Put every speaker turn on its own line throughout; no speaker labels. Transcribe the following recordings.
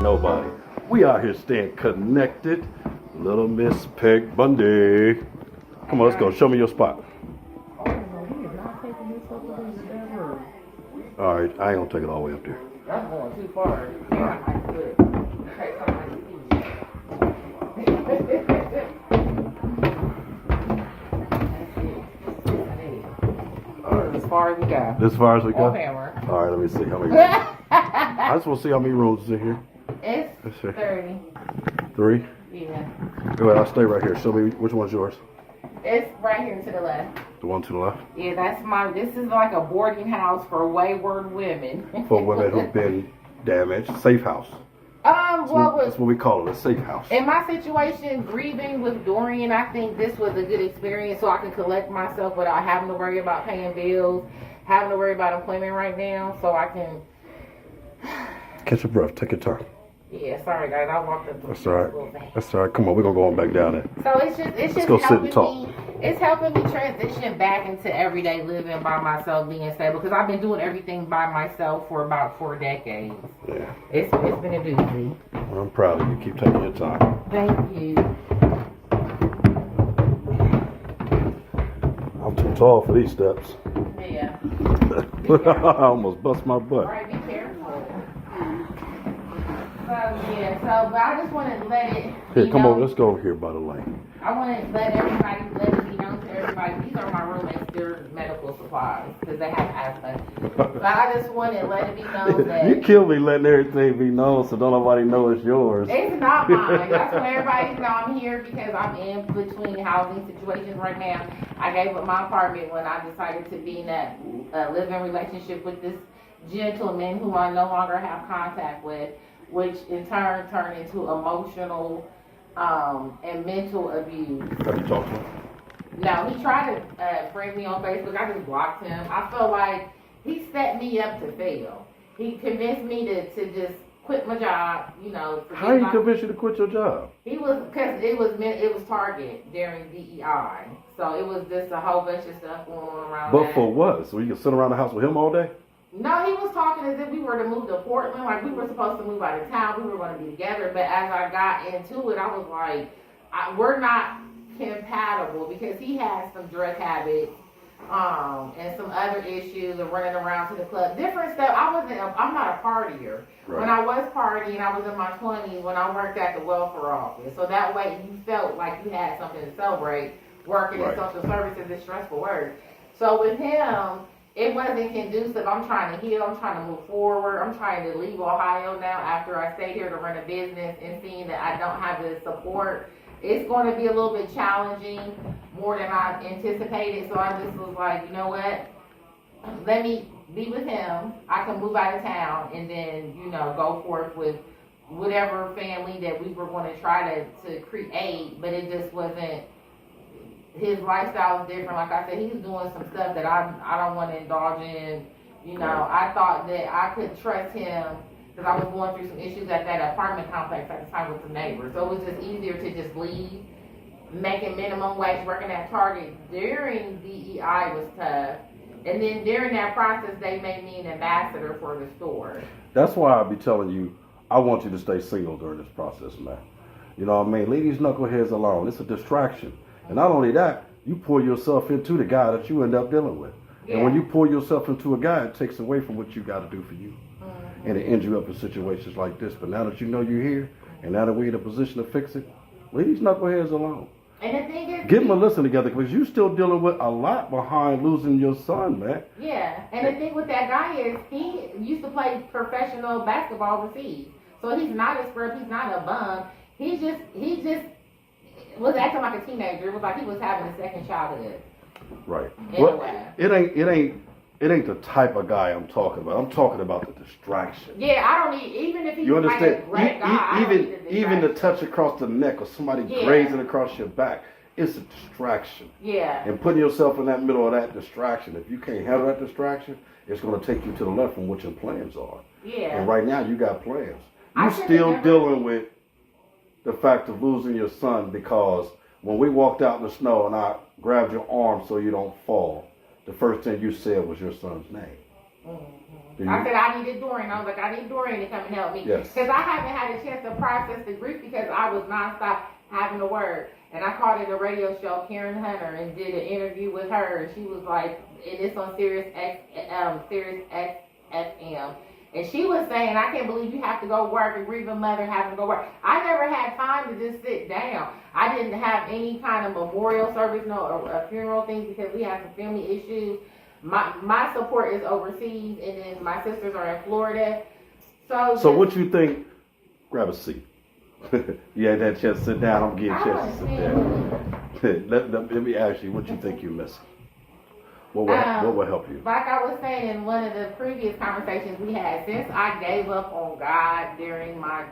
Nobody. We out here staying connected. Little Miss Peg Bundy. Come on, let's go. Show me your spot.
Oh, no, we are not taking this up to this ever.
All right, I ain't gonna take it all the way up there.
That's going too far. Yeah, I could. Take somebody's As far as we go.
As far as we go?
Hammer.
All right, let me see how many rooms. I just want to see how many rooms is in here.
It's 30.
3?
Yeah.
Go ahead, I'll stay right here. Show me which one's yours.
It's right here to the left.
The one to the left?
Yeah, this is like a boarding house for wayward women.
For women who've been damaged. Safe house. That's what we call it, a safe house.
In my situation, grieving with Dorian, I think this was a good experience so I can collect myself without having to worry about paying bills, having to worry about employment right now, so I can...
Catch your breath, take your time.
Yeah, sorry guys, I walked up the
That's all right. That's all right. Come on, we're gonna go on back down there.
So it's just
go sit and
helping
talk.
me. It's helping me transition back into everyday living by myself, being stable. Because I've been doing everything by myself for about 4 decades.
Yeah.
It's been a doozy.
Well, I'm proud of you. Keep taking your time.
Thank you.
I'm too tall for these steps.
Yeah.
I almost bust my butt.
All right, be careful. But I just want to let it.
Here, come on, let's go over here by the lane.
I want to let it be known to everybody. These are my roommates. They're medical supplies because they have asthma. But I just want to let it be known that
You kill me letting everything be known, so don't nobody know it's yours.
it's not mine. That's when everybody know I'm here because I'm in between housing situations right now. I gave up my apartment when I decided to be in that living relationship with this gentleman who I no longer have contact with, which in turn turned into emotional and mental abuse.
Have you talked to him?
No, he tried to friend me on Facebook. I just blocked him. I felt like he set me up to fail. He convinced me to just quit my job. You know.
How he convinced you to quit your job?
He was because it was Target during DEI, so it was just a whole bunch of stuff going on around.
But
that.
for what? So you can sit around the house with him all day?
No, he was talking as if we were to move to Portland, like we were supposed to move out of town, we were going to be together, but as I got into it, I was like, we're not compatible because he has some drug habits, and some other issues of running around to the club, different stuff. I'm not a partier. Right. When I was partying, I was in my 20s when I worked at the welfare office, so that way you felt like you had something to celebrate. Working in social services is stressful work. So with him, it wasn't conducive. I'm trying to heal. I'm trying to move forward. I'm trying to leave Ohio now after I stayed here to run a business and seeing that I don't have the support. It's going to be a little bit challenging, more than I anticipated. So I just was like, you know what? Let me be with him. I can move out of town and then, go forth with whatever family that we were going to try to create. But it just wasn't. His lifestyle is different. Like I said, he's doing some stuff that I don't want to indulge in. I thought that I could trust him because I was going through some issues at that apartment complex at the time with the neighbors. So it was just easier to just leave. Making minimum wage, working at Target during DEI was tough. And then during that process, they made me an ambassador for the store.
That's why I be telling you, I want you to stay single during this process, man. You know what I mean? Leave these knuckleheads alone. It's a distraction. And not only that, you pour yourself into the guy that you end up dealing with. Yeah. And when you pour yourself into a guy, it takes away from what you got to do for you. Mm-hmm. And it ends you up in situations like this. But now that you know you're here, and now that we're in a position to fix it, leave these knuckleheads alone.
And the thing is,
get Melissa together because you're still dealing with a lot behind losing your son, man.
Yeah, and the thing with that guy is he used to play professional basketball overseas. So he's not a scrub, he's not a bum. He just was acting like a teenager. It was like he was having a second childhood.
Right. Well, it ain't the type of guy I'm talking about. I'm talking about the distraction.
Yeah, I don't need, even if he's
you understand?
Like a great guy,
even the touch across the neck or somebody grazing across your back, it's a distraction.
Yeah.
And putting yourself in that middle of that distraction, if you can't handle that distraction, it's going to take you to the left from what your plans are.
Yeah.
And right now you got plans. You're still dealing with the fact of losing your son because when we walked out in the snow and I grabbed your arm so you don't fall, the first thing you said was your son's name.
Mm-hmm. I said I needed Dorian. I was like, I need Dorian to come and help me.
Yes.
Because I haven't had a chance to process the grief because I was nonstop having to work. And I called in a radio show, Karen Hunter, and did an interview with her. And she was like, and it's on Sirius X FM. And she was saying, I can't believe you have to go work and grieve a mother having to go work. I never had time to just sit down. I didn't have any kind of memorial service, or funeral things because we had some family issues. My support is overseas, and then my sisters are in Florida. So
what you think? Grab a seat. You had that chance to sit down. I'm getting a chance to sit down. Let me ask you, what you think you're missing? What will help you?
Like I was saying in one of the previous conversations we had, since I gave up on God during my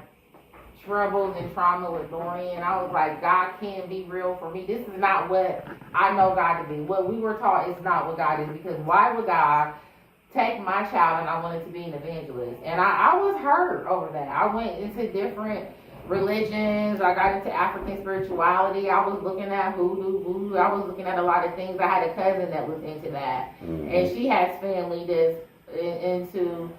troubles and trauma with Dorian, I was like, God can't be real for me. This is not what I know God to be. What we were taught is not what God is, because why would God take my child and I wanted to be an evangelist? And I was hurt over that. I went into different religions. I got into African spirituality. I was looking at voodoo. I was looking at a lot of things. I had a cousin that was into that. Mm-hmm. And she has family that's into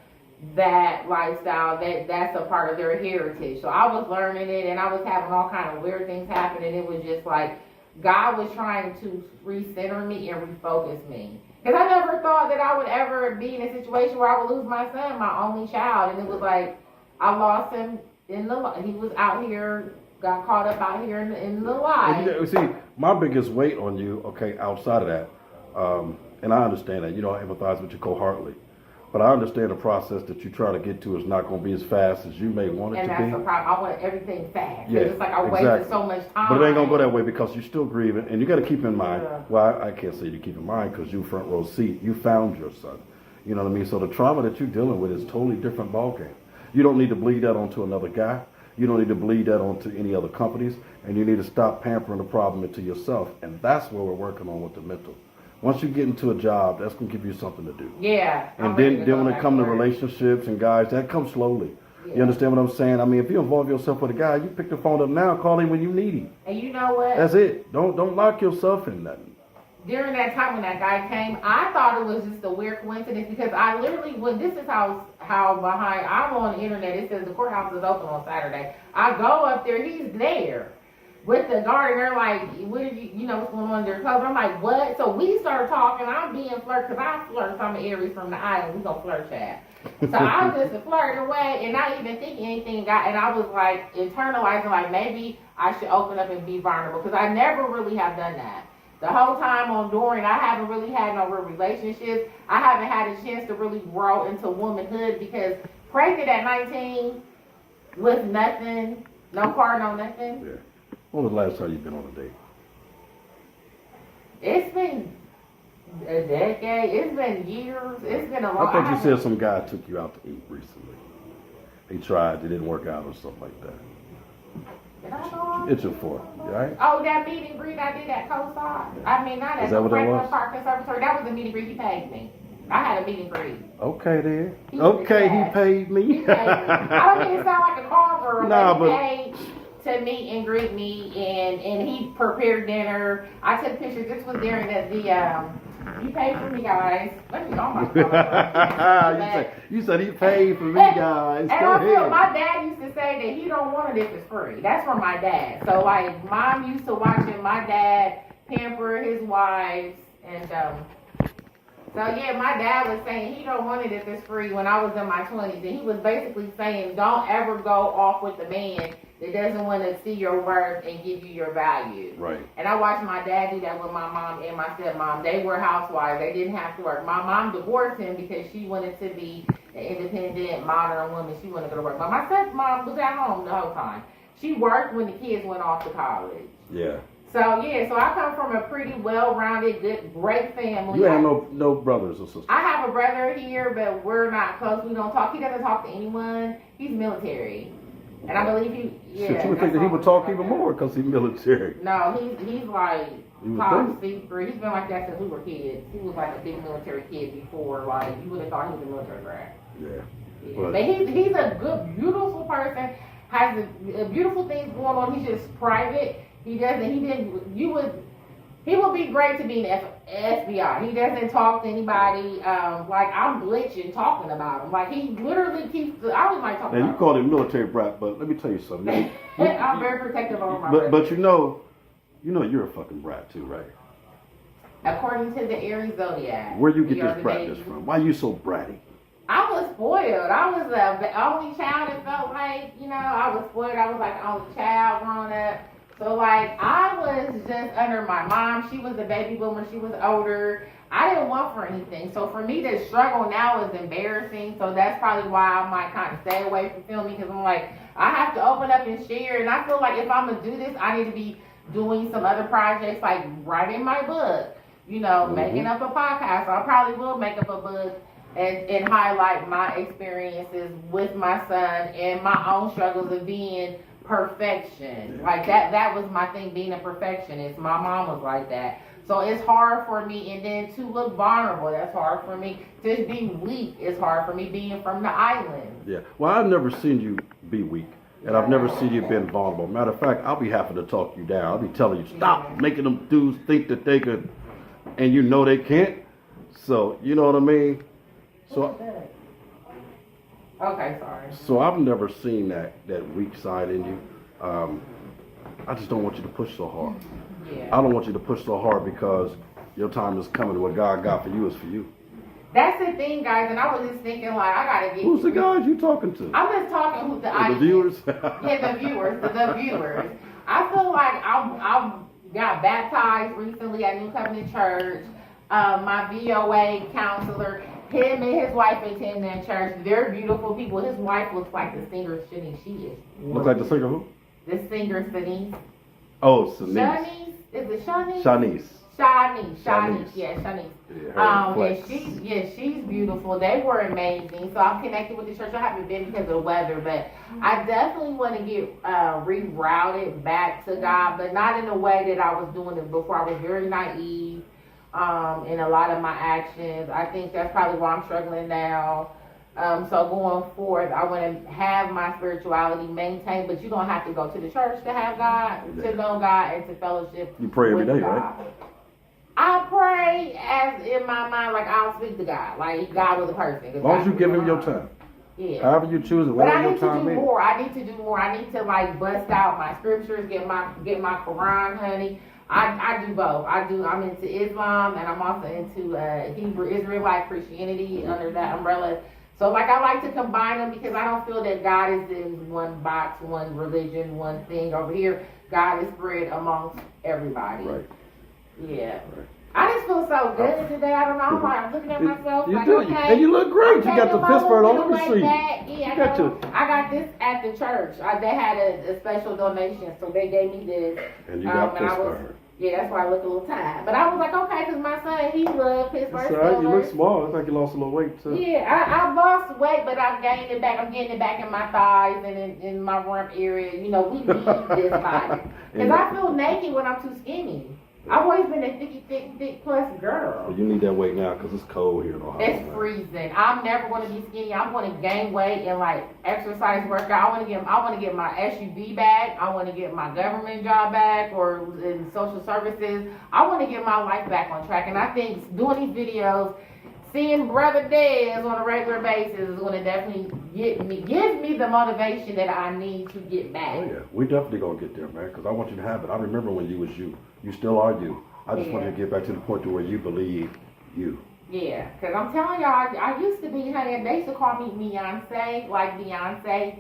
that lifestyle. That's a part of their heritage. So I was learning it, and I was having all kind of weird things happen, and it was just like God was trying to recenter me and refocus me. Because I never thought that I would ever be in a situation where I would lose my son, my only child. And it was like I lost him he was out here, got caught up out here in the light.
See, my biggest weight on you, okay, outside of that, and I understand that you don't empathize with your wholeheartedly, but I understand the process that you try to get to is not going to be as fast as you may want it to be.
And that's the problem. I want everything fast.
Yeah,
it's like I wasted so much time.
But it ain't going to go that way because you're still grieving, and you got to keep in mind. Yeah. Well, I can't say you keep in mind because you front row seat. You found your son. You know what I mean? So the trauma that you're dealing with is totally different ballgame. You don't need to bleed that onto another guy. You don't need to bleed that onto any other companies. And you need to stop pampering the problem into yourself. And that's where we're working on with the mental. Once you get into a job, that's going to give you something to do.
Yeah.
And then when it comes to relationships and guys, that comes slowly. Yeah. You understand what I'm saying? I mean, if you involve yourself with a guy, you pick the phone up now, call him when you need him.
And you know what?
That's it. Don't lock yourself in nothing.
During that time when that guy came, I thought it was just a weird coincidence because I literally, this is how behind, I'm on the internet, it says the courthouse is open on Saturday. I go up there, he's there with the guard, and they're like, what did you know what's going on in their clothes? I'm like, what? So we started talking, I'm being flirt, because I flirt, so I'm an Aries from the island, we gonna flirt chat. So I was just flirting away and not even thinking anything, and I was like internalizing, like maybe I should open up and be vulnerable, because I never really have done that. The whole time on Dorian, I haven't really had no real relationships. I haven't had a chance to really grow into womanhood because pregnant at 19 with nothing, no car, no nothing.
Yeah. When was the last time you've been on a date?
It's been a decade. It's been years. It's been a long
time. I thought you said some guy took you out to eat recently. He tried. It didn't work out or something like that. It's your fault, right?
Oh, that meet and greet I did at Coastside. I mean, not at the Franklin Park Conservatory. That was the meet and greet he paid me. I had a meet and greet.
Okay, then. He paid me.
He paid me. I don't mean to sound like a carver, but he paid to meet and greet me, and he prepared dinner. I took pictures. This was during he paid for me, guys. Let me go.
You said he paid for me, guys.
And I feel my dad used to say that he don't want it if it's free. That's from my dad. So like, mom used to watching my dad pamper his wives, and so yeah, my dad was saying he don't want it if it's free when I was in my 20s, and he was basically saying don't ever go off with the man that doesn't want to see your worth and give you your value.
Right.
And I watched my dad do that with my mom and my stepmom. They were housewives. They didn't have to work. My mom divorced him because she wanted to be an independent, modern woman. She wanted to go to work. But my stepmom was at home the whole time. She worked when the kids went off to college.
Yeah.
So I come from a pretty well-rounded, good, great family.
You have no brothers or sisters?
I have a brother here, but we're not close. We don't talk. He doesn't talk to anyone. He's military. And I believe
you would think that he would talk even more because he's military.
No, he's like top secret. He's been like that since we were kids. He was like a big military kid before. Like, you would have thought he was a military brat.
Yeah.
But he's a good, beautiful person. Has a beautiful things going on. He's just private. You would He would be great to be in FBI. He doesn't talk to anybody. Like I'm glitching talking about him. Like he literally keeps. I always like talking.
Now you
about
called him military brat, but let me tell you something.
I'm very protective over my brother.
But you know you're a fucking brat too, right?
According to the Aries zodiac.
Where you get this bratness from? Why you so bratty?
I was spoiled. I was the only child. It felt like I was spoiled. I was like the only child growing up. So, like, I was just under my mom. She was a baby boomer. She was older. I didn't want for anything. So, for me to struggle now is embarrassing. So, that's probably why I might kind of stay away from filming. Because I'm like, I have to open up and share. And I feel like if I'm going to do this, I need to be doing some other projects, like writing my book, making up a podcast. So I probably will make up a book and highlight my experiences with my son and my own struggles of being perfection. Like that was my thing, being a perfectionist. My mom was like that. So it's hard for me, and then to look vulnerable, that's hard for me. To be weak is hard for me, being from the island.
Yeah. Well, I've never seen you be weak, and I've never seen you being vulnerable. Matter of fact, I'll be happy to talk you down. I'll be telling you, stop making them dudes think that they could, and they can't. So, you know what I mean? So.
Okay, sorry.
So I've never seen that weak side in you. I just don't want you to push so hard.
Yeah.
I don't want you to push so hard because your time is coming. What God got for you is for you.
That's the thing, guys. And I was just thinking, like, I gotta get.
Who's the guys you talking to?
I'm just talking who
the viewers.
Yeah, the viewers. The viewers. I feel like I got baptized recently at New Covenant Church. My VOA counselor. Him and his wife attend that church. They're beautiful people. His wife looks like the singer Shanice. She is.
Looks like the singer who?
The singer Shanice.
Oh, Shanice.
Shanice? Is it Shanice?
Shanice.
Shanice. Yeah, Shanice.
Yeah,
she's beautiful. They were amazing. So I'm connected with the church. I haven't been because of the weather, but I definitely want to get rerouted back to God, but not in the way that I was doing it before. I was very naive. In a lot of my actions. I think that's probably why I'm struggling now. So going forth, I want to have my spirituality maintained, but you don't have to go to the church to have God, to know God, and to fellowship.
You pray every day,
God.
right?
I pray as in my mind, like I'll speak to God, like God was a person.
As long as you give Him your time.
Yeah.
However you choose it,
but
whatever
I
your
need to
time
do
is.
more. I need to do more. I need to like bust out my scriptures, get my Quran, honey. I do both. I'm into Islam, and I'm also into Hebrew Israelite Christianity under that umbrella. So like I like to combine them because I don't feel that God is in one box, one religion, one thing over here. God is spread amongst everybody.
Right.
Yeah.
Right.
I just feel so good today. I don't know. I'm looking at myself
You
like,
do.
okay.
And you look great. You got the fist burn on. Let me see.
Yeah, I got this at the church. They had a special donation, so they gave me this.
And you got fist burn.
Yeah, that's why I look a little tired. But I was like, okay, because my son, he loved his first.
Right. You look small. It's like you lost a little weight too.
Yeah, I lost weight, but I've gained it back. I'm getting it back in my thighs and in my rump area. We need this body. Because I feel naked when I'm too skinny. I've always been a thick plus girl.
But you need that weight now because it's cold here in Ohio.
It's freezing. I'm never going to be skinny. I'm going to gain weight and like exercise workout. I want to get my SUV back. I want to get my government job back or in social services. I want to get my life back on track. And I think doing these videos, seeing Brother Dez on a regular basis is going to definitely give me the motivation that I need to get back.
Oh yeah, we definitely gonna get there, man. Because I want you to have it. I remember when you was you. You still are you. I just want you to get back to the point to where you believe you.
Yeah, because I'm telling y'all, I used to be, honey, they used to call me Beyonce, like Beyonce,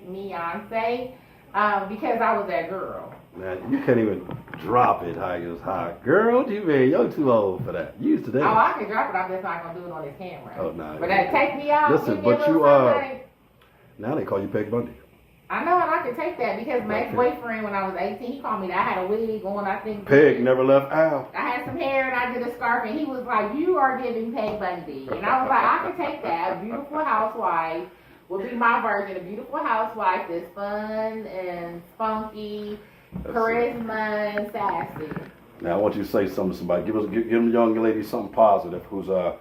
because I was that girl.
Man, you can't even drop it how you was high. Girl, you're too old for that. You used to that.
Oh, I can drop it, I'm just not going to do it on this camera.
Oh, no.
But that take me out.
Listen, but you, now they call you Peg Bundy.
I know, and I can take that because my ex-boyfriend, when I was 18, he called me that. I had a wig on, I think.
Peg never left Al.
I had some hair and I did a scarf, and he was like, you are giving Peg Bundy. And I was like, I can take that. A beautiful housewife will be my version. A beautiful housewife that's fun and funky, charisma and sassy.
Now, I want you to say something to somebody. Give them young lady something positive who's out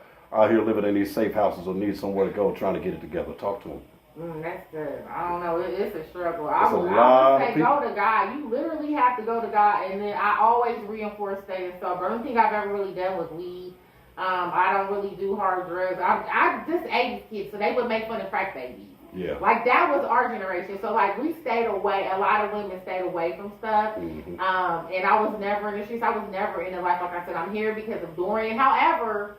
here living in these safe houses or needs somewhere to go trying to get it together. Talk to them.
That's good. I don't know. It's a struggle.
It's
I
a
would
lot of
say
people.
go to God. You literally have to go to God. And then I always reinforce staying sober. The only thing I've ever really done was weed. I don't really do hard drugs. I just 80s kids, so they would make fun of crack babies.
Yeah.
Like, that was our generation. So, like, we stayed away. A lot of women stayed away from stuff.
Mm-hmm.
And I was never in the streets. I was never in the life. Like I said, I'm here because of Dorian. However,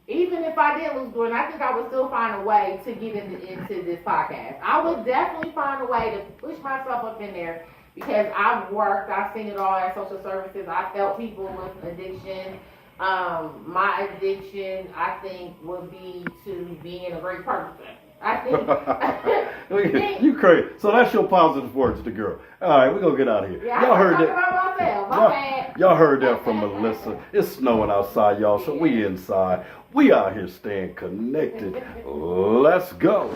even if I did lose Dorian, I think I would still find a way to get into this podcast. I would definitely find a way to push myself up in there because I've worked. I've seen it all at social services. I felt people with addiction. My addiction, I think, would be to being a great person. I think.
You crazy. So that's your positive words to the girl. All right, we're going to get out of here.
Yeah,
y'all heard
talk
that.
about myself. My bad.
Y'all heard that from Melissa. It's snowing outside, y'all, so we inside. We out here staying connected. Let's go.